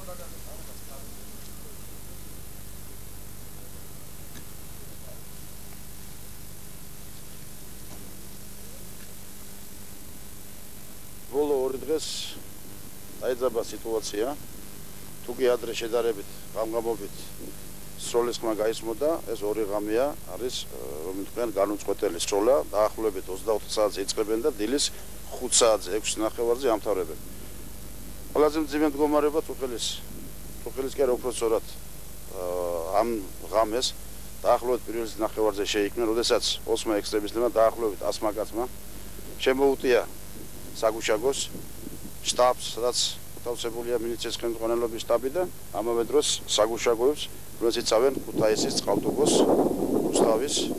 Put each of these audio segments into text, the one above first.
ბოლო 2 დღეს დაიძაბა სიტუაცია. თუ კი ადრე შედარებით გამგამობით სროლის ხმა გაისმოდა, ეს 2 ღამეა არის რომ თქვენ განუწყვეტელი სროლა, დაახლოებით 24 საათზე იწყებენ და დილის 5 საათზე 6:30-ზე ამთავრებენ. ყველაზე მძიმე მდგომარეობა წუხელის კი არა უფრო სწორად ამ ღამეს დაახლოებით პირველ ნახევარზე შეიქმნა, როდესაც ოსმა ექსტრემისტებმა დაახლოებით 100 მაკაცმა შემოუტია საგუშაგოს შტაბს, სადაც თავსებულია მილიციის ხელმძღვანელობის შტაბი და ამავე დროს საგუშაგოებს, რომელსაც იცავენ ქუთაისის წყალტუბოს, რუსთავის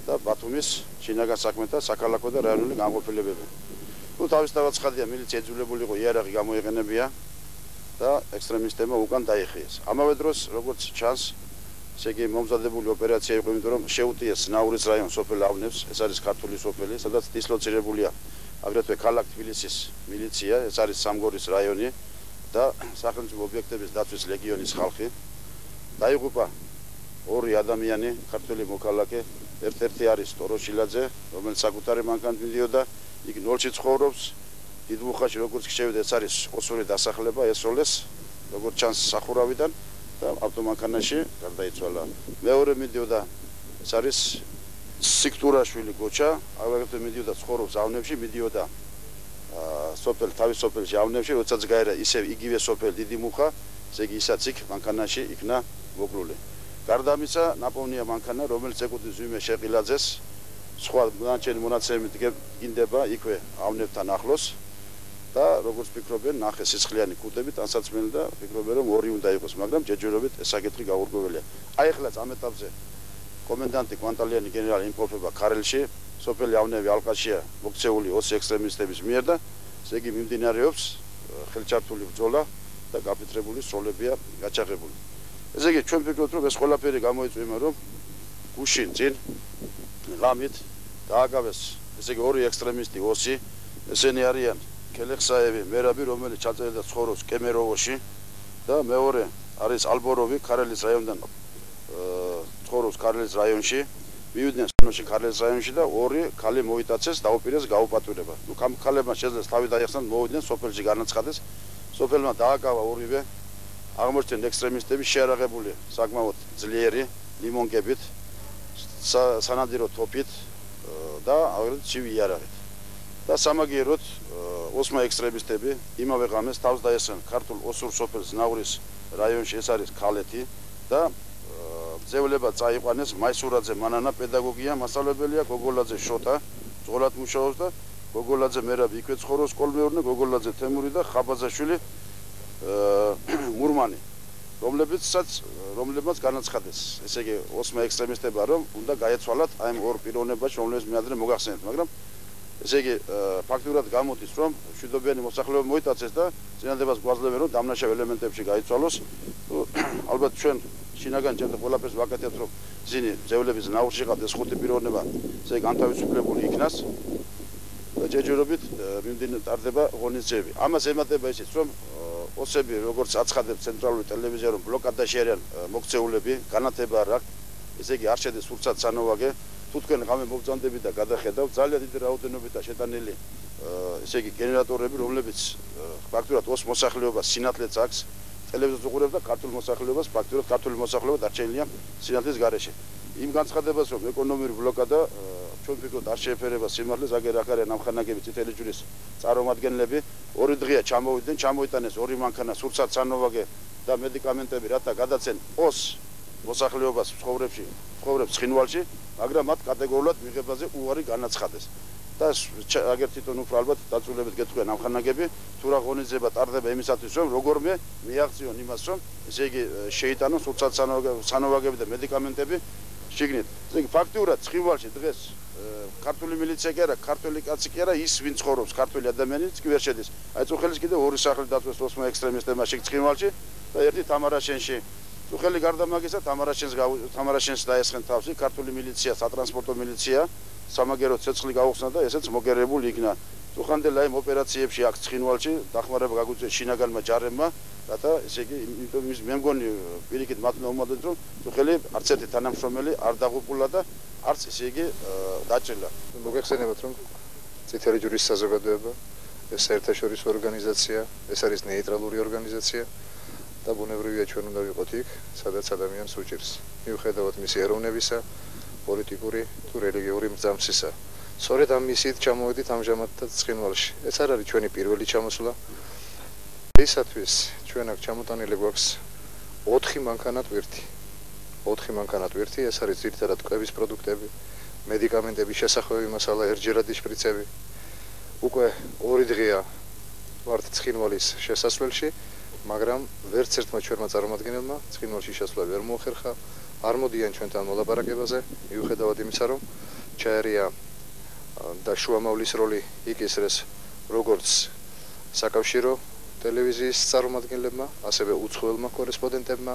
და ბათუმის შინაგან საქმეთა საქალაქო და რაიონული განყოფილებები. თავისთავად ცხადია, მილიცია იძულებული იყო იარაღი გამოეყენებია და ექსტრემისტებმა უკან დაიხიეს. ამავე დროს, როგორც ჩანს, ესე იგი მომზადებული ოპერაცია იყო, იმიტომ რომ შეუტიეს ნაურის რაიონს სოფელ ავნებს, ეს არის ქართული სოფელი, სადაც დისლოცირებულია აგრეთვე ქალაქ თბილისის მილიცია, ეს არის სამგორის რაიონი და სახელმწიფო ობიექტების დაცვის ლეგიონის ხალხი. დაიღუპა 2 ადამიანი, ქართველი მოქალაქე, ერთ-ერთი არის ტოროშილაძე, რომელიც საკუთარი მანქანით მიდიოდა, იქ ნოლში ცხოვრობს, დიდმუხაში როგორც შევიდა, ეს არის ოსური დასახლება, ესროლეს, როგორც ჩანს სახურავიდან და ავტომანქანაში გარდაიცვალა. მეორე მიდიოდა, ეს არის სიქტურაშვილი გოჩა, აგრეთვე მიდიოდა ცხოვრობს ავნებში, მიდიოდა სოფელ თავის სოფელში ავნებში, როდესაც გაერა ისევ იგივე სოფელი დიდი მუხა, ესე იგი ისაც იქ მანქანაში იქნა მოკლული. გარდა ამისა, ნაპოვნია მანქანა, რომელიც ეკუთვნის ვინმე შეყილაძეს, სხვა დანარჩენი მონაცემები დგინდება იქვე ავნებთან ახლოს და როგორც ფიქრობენ, ნახეს სისხლიანი კუდებით, ანსაცმელი და ფიქრობენ, რომ 2 უნდა იყოს, მაგრამ ჯერჯერობით ეს საკითხი გაურკვეველია. აი ახლა ამ ეტაპზე კომენდანტი კვანტალიანი გენერალი იმყოფება ქარელში, სოფელი ავნები ალყაშია მოქცეული 20 ექსტრემისტების მიერ და ესე იგი მიმდინარეობს ხელჩართული ბრძოლა და გაფიცრებული სროლებია გაჩაღებული. ესე იგი ჩვენ ვფიქრობთ, რომ ეს ყველაფერი გამოიწვია, რომ გუშინ წინ ღამით დააგავეს ესე იგი 2 ექსტრემისტი 20, ესენი არიან ქელეხსაევი, მერაბი, რომელიც ჩაწერდა ცხოვრობს კემეროვოში და მეორე არის ალბოროვი, ქარელის რაიონიდან ცხოვრობს ქარელის რაიონში, მივიდნენ სონოში ქარელის რაიონში და 2 ქალი მოიტაცეს, დაუპირეს გაუპატვირება. ქალებმა შეძლეს თავი დაიხსნათ, მოვიდნენ სოფელში განაცხადეს, სოფელმა დააკავა 2-ვე აღმოჩნდნენ ექსტრემისტები შეარაღებული საკმაოდ ძლიერი ლიმონკებით, სანადირო თოფით და აგრეთვე ცივი იარაღით. და სამაგიეროდ ოსმა ექსტრემისტები იმავე ღამეს თავს დაესხნენ ქართულ ოსურ სოფელს ნაურის რაიონში, ეს არის ქალეთი და ძევლება წაიყვანეს მაისურაძე მანანა პედაგოგია მასწავლებელია, გოგოლაძე შოთა ძღოლად მუშაობს და გოგოლაძე მერაბი იქვე ცხოვრობს კოლმეურნე, გოგოლაძე თემური და ხაბაზაშვილი მურმანი, რომლებმაც განაცხადეს, ესე იგი ოსმა ექსტრემისტებმა, რომ უნდა გაეცვალათ აი ამ 2 პიროვნებაში, რომლებიც მეადრე მოგახსენეთ, მაგრამ ესე იგი ფაქტურად გამოდის, რომ მშვიდობიანი მოსახლეობა მოიტაცეს და წინადებას გვაძლევენ, რომ დამნაშავე ელემენტებში გაიცვალოს. ალბათ ჩვენ შინაგან ჯერ ყველაფერს ვაკეთებთ, რომ ძინი ძევლების ნაურში ყავდეს 5 პიროვნება, ესე იგი განთავისუფლებული იქნას და ჯერჯერობით მიმდინარეობს ღონისძიებები. ამას ემატება ისიც, რომ ოსები, როგორც აცხადებს ცენტრალური ტელევიზია, რომ ბლოკადაში არიან მოქცეულები, განათება არ აქვს, ესე იგი არ შედეს სურცად სანოვაგე. თუ თქვენ ღამე მობრძანდებით და გადახედავთ, ძალიან დიდი რაოდენობითაა შეტანილი, ესე იგი გენერატორები, რომლებიც ფაქტურად ოს მოსახლეობას სინათლეც აქვს, ტელევიზორს უყურებთ და ქართულ მოსახლეობას, ფაქტურად ქართული მოსახლეობა დარჩენილია სინათლის გარეშე. იმ განცხადებას, რომ ეკონომიური ბლოკადა ჩვენ ვფიქრობთ არ შეეფერება სიმართლეს, აგერ აქ არიან ამხანაგები წითელი ჯვრის წარმომადგენლები, 2 დღეა ჩამოიტანეს 2 მანქანა, სურცად სანოვაგე და მედიკამენტები, რათა გადაცენ ოს მოსახლეობას ცხოვრებს ცხინვალში, მაგრამ მათ კატეგორიულად მიღებაზე უარი განაცხადეს. და აგერ თვითონ უფრო ალბათ დაწვრილებით გეტყვიან ამხანაგები, თუ რა ღონისძიება ტარდება იმისათვის, რომ როგორმე მიაღწიონ იმას, რომ ესე იგი შეიტანონ სურცად სანოვაგები და მედიკამენტები შიგნით. ესე იგი ფაქტურად ცხინვალში დღეს ქართული მილიცია კი არა, ქართველი კაცი კი არა, ის ვინ ცხოვრობს, ქართველი ადამიანიც კი ვერ შედის. აი წუხელის კიდე 2 სახლი დაწვეს ოსმა ექსტრემისტებმა ცხინვალში და ერთი თამარაშენში. წუხელი გარდა მაგისა თამარაშენს დაესხნენ თავში ქართული მილიცია, სატრანსპორტო მილიცია, სამაგერო ცეცხლი გაუხსნა და ესეც მოგერებული იქნა. წუხანდელ აი ოპერაციებში აქ ცხინვალში დახმარება გაგვიწვია შინაგანმა ჯარებმა რათა ესე იგი იმის მე მგონი პირიქით მათ მომოდეთ რომ ხელი არც ერთი თანამშრომელი არ დაღუპულა და არც ესე იგი დაჭრილა. მოგეხსენებათ რომ წითელი ჯვრის საზოგადოება ეს საერთაშორისო ორგანიზაცია, ეს არის ნეიტრალური ორგანიზაცია და ბუნებრივია ჩვენ უნდა ვიყოთ იქ, სადაც ადამიანს უჭირს. მიუხედავად მისი ეროვნებისა, პოლიტიკური თუ რელიგიური მრწამსისა. სწორედ ამ მისიით ჩამოვედით ამჟამად ცხინვალში. ეს არ არის ჩვენი პირველი ჩამოსვლა. ისათვის ჩვენ აქ ჩამოტანილი გვაქვს 4 მანქანა ტვირთი. 4 მანქანა ტვირთი, ეს არის ძირითადად კვების პროდუქტები, მედიკამენტების შესახვევი მასალა, ერჯერადი შპრიცები. უკვე 2 დღეა ვართ ცხინვალის შესასვლელში, მაგრამ ვერც ერთმა ჩვენმა წარმომადგენელმა ცხინვალში შესვლა ვერ მოახერხა. არ მოდიან ჩვენთან მოლაპარაკებაზე, მიუხედავად იმისა, რომ ჩაერია და შუამავლის როლი იკისრეს როგორც საკავშირო ტელევიზიის წარმომადგენლებმა, ასევე უცხოელმა კორესპონდენტებმა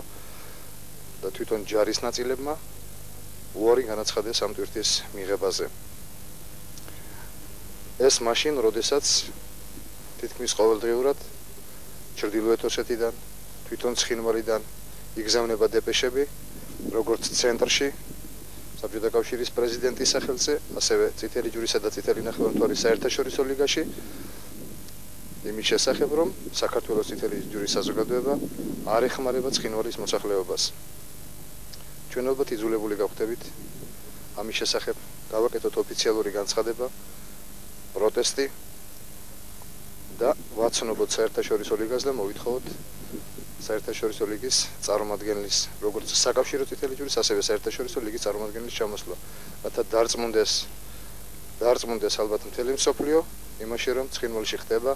და თვითონ ჯარის ნაწილებმა უარი განაცხადეს ამ ტვირთის მიღებაზე. ეს მაშინ, როდესაც თითქმის ყოველდღიურად ჩრდილოეთ ოსეთიდან, თვითონ ცხინვალიდან იგზავნება დეპეშები, როგორც ცენტრში, საბჭოთა კავშირის პრეზიდენტის სახელზე, ასევე წითელი ჯვრისა და წითელი ნახევარმთვარის საერთაშორისო ლიგაში, იმის შესახებ, რომ საქართველოს წითელი ჯვრის საზოგადოება არ ეხმარება ცხინვალის მოსახლეობას. ჩვენ ალბათ იძულებული გავხდებით ამის შესახებ გავაკეთოთ ოფიციალური განცხადება, პროტესტი და ვაცნობოთ საერთაშორისო ლიგას და მოვითხოვოთ საერთაშორისო ლიგის წარმომადგენლის, როგორც საკავშირო წითელი ჯვრის, ასევე საერთაშორისო ლიგის წარმომადგენლის ჩამოსვლა, რათა დარწმუნდეს ალბათ მთელი მსოფლიო იმაში, რომ ცხინვალში ხდება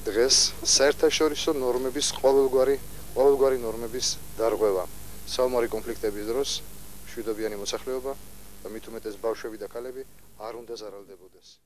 დღეს საერთაშორისო ნორმების ყოველგვარი ნორმების დარღვევა. საომარი კონფლიქტების დროს მშვიდობიანი მოსახლეობა და მით უმეტეს ბავშვები და ქალები არ უნდა ზარალდებოდეს.